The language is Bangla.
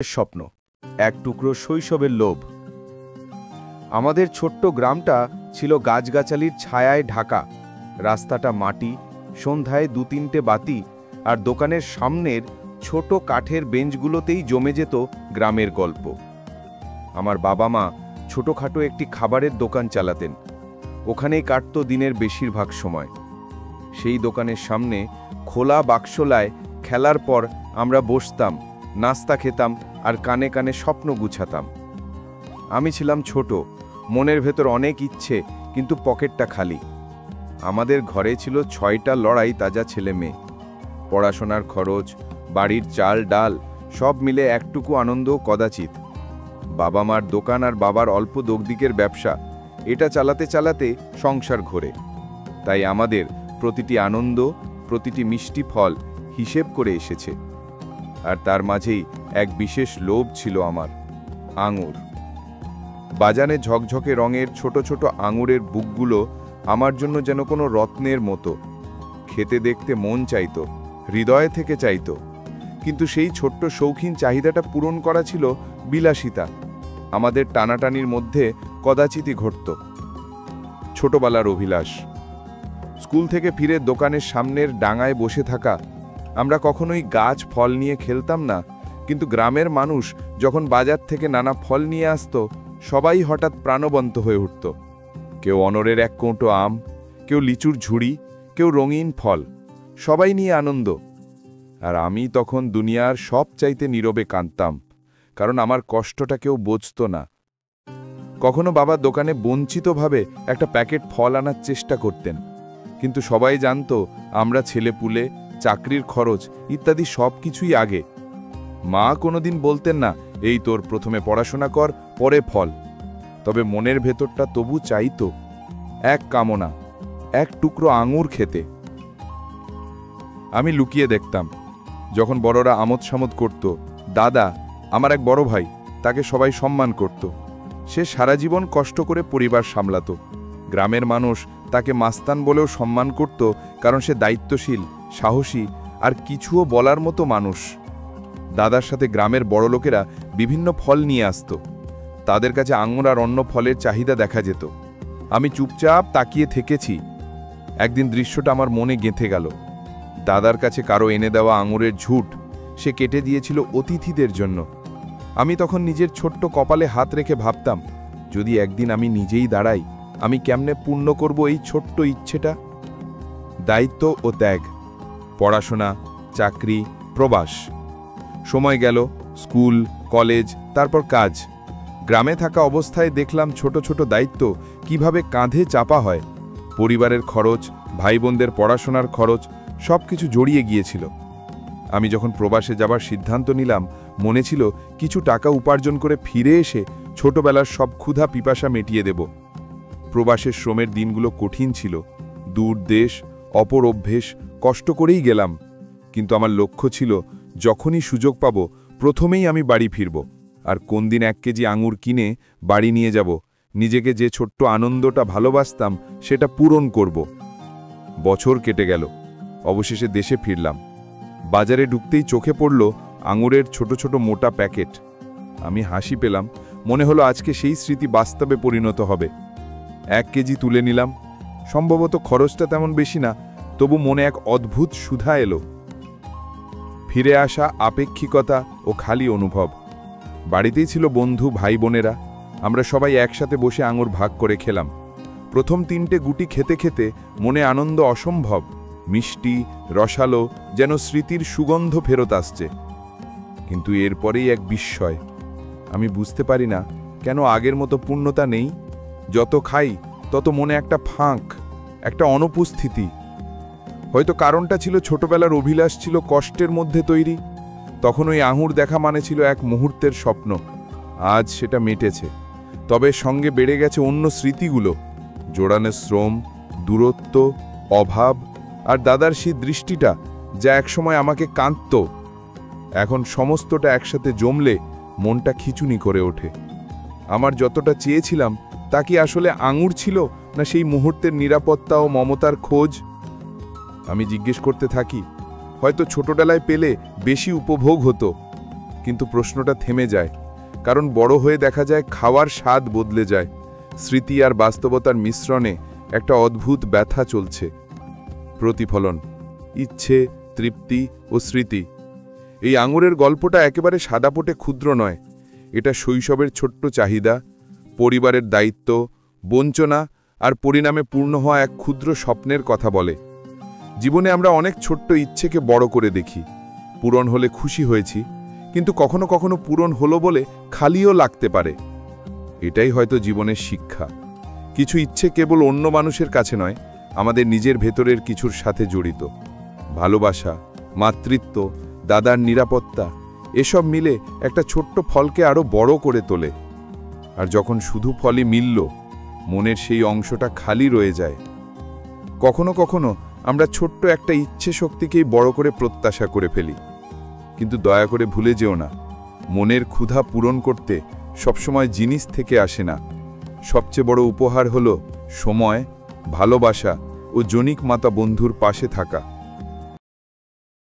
স্বপ্ন, এক টুকরো শৈশবের লোভ। আমাদের ছোট্ট গ্রামটা ছিল গাছগাছালির ছায়ায় ঢাকা। রাস্তাটা মাটি, সন্ধ্যায় দু তিনটে বাতি আর দোকানের সামনের ছোট কাঠের বেঞ্চগুলোতেই জমে যেত গ্রামের গল্প। আমার বাবা মা ছোটখাটো একটি খাবারের দোকান চালাতেন। ওখানেই কাটত দিনের বেশিরভাগ সময়। সেই দোকানের সামনে খোলা বাক্সলায় খেলার পর আমরা বসতাম, নাস্তা খেতাম আর কানে কানে স্বপ্ন গুছাতাম। আমি ছিলাম ছোট, মনের ভেতর অনেক ইচ্ছে, কিন্তু পকেটটা খালি। আমাদের ঘরে ছিল 6টা লড়াই তাজা ছেলে মেয়ে। পড়াশোনার খরচ, বাড়ির চাল ডাল সব মিলে একটুকু আনন্দ কদাচিৎ। বাবা মার দোকান আর বাবার অল্প দোকদিকের ব্যবসা, এটা চালাতে চালাতে সংসার ঘোরে। তাই আমাদের প্রতিটি আনন্দ, প্রতিটি মিষ্টি ফল হিসেব করে এসেছে। আর তার মাঝেই এক বিশেষ লোভ ছিল আমার, আঙুর। বাজারে ঝকঝকে রঙের ছোট ছোট আঙুরের বুকগুলো আমার জন্য যেন কোনো রত্নের মতো। খেতে দেখতে মন চাইতো, হৃদয় থেকে চাইতো, কিন্তু সেই ছোট্ট শৌখিন চাহিদাটা পূরণ করা ছিল বিলাসিতা। আমাদের টানাটানির মধ্যে কদাচিৎই ঘটত। ছোটবেলার অভিলাষ, স্কুল থেকে ফিরে দোকানের সামনের ডাঙায় বসে থাকা। আমরা কখনোই গাছ ফল নিয়ে খেলতাম না, কিন্তু গ্রামের মানুষ যখন বাজার থেকে নানা ফল নিয়ে আসতো, সবাই হঠাৎ প্রাণবন্ত হয়ে উঠত। কেউ অনরের এক কৌটো আম, কেউ লিচুর ঝুড়ি, কেউ রঙিন ফল, সবাই নিয়ে আনন্দ। আর আমি তখন দুনিয়ার সব চাইতে নীরবে কাঁদতাম, কারণ আমার কষ্টটা কেউ বুঝত না। কখনো বাবা দোকানে বঞ্চিতভাবে একটা প্যাকেট ফল আনার চেষ্টা করতেন, কিন্তু সবাই জানতো আমরা ছেলেপুলে, চাকরির খরচ ইত্যাদি সব কিছুই আগে। মা কোনোদিন বলতেন না, এই তোর প্রথমে পড়াশোনা কর, পরে ফল। তবে মনের ভেতরটা তবু চাইতো এক কামনা, এক টুকরো আঙুর খেতে। আমি লুকিয়ে দেখতাম যখন বড়রা আমোদ সামোদ করত। দাদা, আমার এক বড় ভাই, তাকে সবাই সম্মান করত। সে সারা জীবন কষ্ট করে পরিবার সামলাতো। গ্রামের মানুষ তাকে মাস্তান বলেও সম্মান করত, কারণ সে দায়িত্বশীল, সাহসী আর কিছুও বলার মতো মানুষ। দাদার সাথে গ্রামের বড় লোকেরা বিভিন্ন ফল নিয়ে আসত। তাদের কাছে আঙুর আর অন্য ফলের চাহিদা দেখা যেত। আমি চুপচাপ তাকিয়ে থেকেছি। একদিন দৃশ্যটা আমার মনে গেঁথে গেল। দাদার কাছে কারো এনে দেওয়া আঙুরের ঝুট সে কেটে দিয়েছিল অতিথিদের জন্য। আমি তখন নিজের ছোট্ট কপালে হাত রেখে ভাবতাম, যদি একদিন আমি নিজেই দাঁড়াই, আমি কেমনে পূর্ণ করব এই ছোট্ট ইচ্ছেটা। দায়িত্ব ও ত্যাগ, পড়াশোনা, চাকরি, প্রবাস। সময় গেল, স্কুল, কলেজ, তারপর কাজ। গ্রামে থাকা অবস্থায় দেখলাম ছোট ছোট দায়িত্ব কিভাবে কাঁধে চাপা হয়। পরিবারের খরচ, ভাই বোনদের পড়াশোনার খরচ সব কিছু জড়িয়ে গিয়েছিল। আমি যখন প্রবাসে যাবার সিদ্ধান্ত নিলাম, মনে ছিল কিছু টাকা উপার্জন করে ফিরে এসে ছোটবেলার সব ক্ষুধা পিপাসা মিটিয়ে দেব। প্রবাসের শ্রমের দিনগুলো কঠিন ছিল। দূর দেশ, অপর অভ্যেস, কষ্ট করেই গেলাম। কিন্তু আমার লক্ষ্য ছিল, যখনই সুযোগ পাব প্রথমেই আমি বাড়ি ফিরব। আর কোন দিন 1 কেজি আঙুর কিনে বাড়ি নিয়ে যাব, নিজেকে যে ছোট্ট আনন্দটা ভালোবাসতাম সেটা পূরণ করব। বছর কেটে গেল, অবশেষে দেশে ফিরলাম। বাজারে ঢুকতেই চোখে পড়ল আঙুরের ছোট ছোট মোটা প্যাকেট। আমি হাসি পেলাম, মনে হলো আজকে সেই স্মৃতি বাস্তবে পরিণত হবে। 1 কেজি তুলে নিলাম। সম্ভবত খরচটা তেমন বেশি না, তবু মনে এক অদ্ভুত সুধা এলো। ফিরে আসা, আপেক্ষিকতা ও খালি অনুভব। বাড়িতেই ছিল বন্ধু, ভাই বোনেরা। আমরা সবাই একসাথে বসে আঙুর ভাগ করে খেলাম। প্রথম 3টে গুটি খেতে খেতে মনে আনন্দ অসম্ভব, মিষ্টি, রসালো, যেন স্মৃতির সুগন্ধ ফেরত আসছে। কিন্তু এরপরেই এক বিস্ময়। আমি বুঝতে পারি না কেন আগের মতো পূর্ণতা নেই। যত খাই তত মনে একটা ফাঁক, একটা অনুপস্থিতি। হয়তো কারণটা ছিল ছোটবেলার অভিলাষ ছিল কষ্টের মধ্যে তৈরি। তখন ওই আঙুর দেখা মানে ছিল এক মুহূর্তের স্বপ্ন। আজ সেটা মিটেছে, তবে সঙ্গে বেড়ে গেছে অন্য স্মৃতিগুলো। জোড়ানো শ্রম, দূরত্ব, অভাব আর দাদার সেই দৃষ্টিটা যা একসময় আমাকে কাঁদত। এখন সমস্তটা একসাথে জমলে মনটা খিচুনি করে ওঠে। আমার যতটা চেয়েছিলাম তা কি আসলে আঙুর ছিল, না সেই মুহূর্তের নিরাপত্তা ও মমতার খোঁজ? আমি জিজ্ঞেস করতে থাকি, হয়তো ছোটবেলায় পেলে বেশি উপভোগ হতো, কিন্তু প্রশ্নটা থেমে যায়, কারণ বড় হয়ে দেখা যায় খাওয়ার স্বাদ বদলে যায়। স্মৃতি আর বাস্তবতার মিশ্রণে একটা অদ্ভুত ব্যথা চলছে। প্রতিফলন, ইচ্ছে, তৃপ্তি ও স্মৃতি। এই আঙুরের গল্পটা একেবারে সাদাপোটে ক্ষুদ্র নয়। এটা শৈশবের ছোট্ট চাহিদা, পরিবারের দায়িত্ব, বঞ্চনা আর পরিণামে পূর্ণ হওয়া এক ক্ষুদ্র স্বপ্নের কথা বলে। জীবনে আমরা অনেক ছোট্ট ইচ্ছেকে বড় করে দেখি। পূরণ হলে খুশি হয়েছি, কিন্তু কখনো কখনো পূরণ হলো বলে খালিও লাগতে পারে। এটাই হয়তো জীবনের শিক্ষা। কিছু ইচ্ছে কেবল অন্য মানুষের কাছে নয়, আমাদের নিজের ভেতরের কিছুর সাথে জড়িত। ভালোবাসা, মাতৃত্ব, দাদার নিরাপত্তা, এসব মিলে একটা ছোট্ট ফলকে আরো বড় করে তোলে। আর যখন শুধু ফলই মিলল, মনের সেই অংশটা খালি রয়ে যায়। কখনো কখনো আমরা ছোট্ট একটা ইচ্ছে শক্তিকেই বড় করে প্রত্যাশা করে ফেলি। কিন্তু দয়া করে ভুলে যেও না, মনের ক্ষুধা পূরণ করতে সবসময় জিনিস থেকে আসে না। সবচেয়ে বড় উপহার হলো সময়, ভালোবাসা ও জনিক মাতা বন্ধুর পাশে থাকা।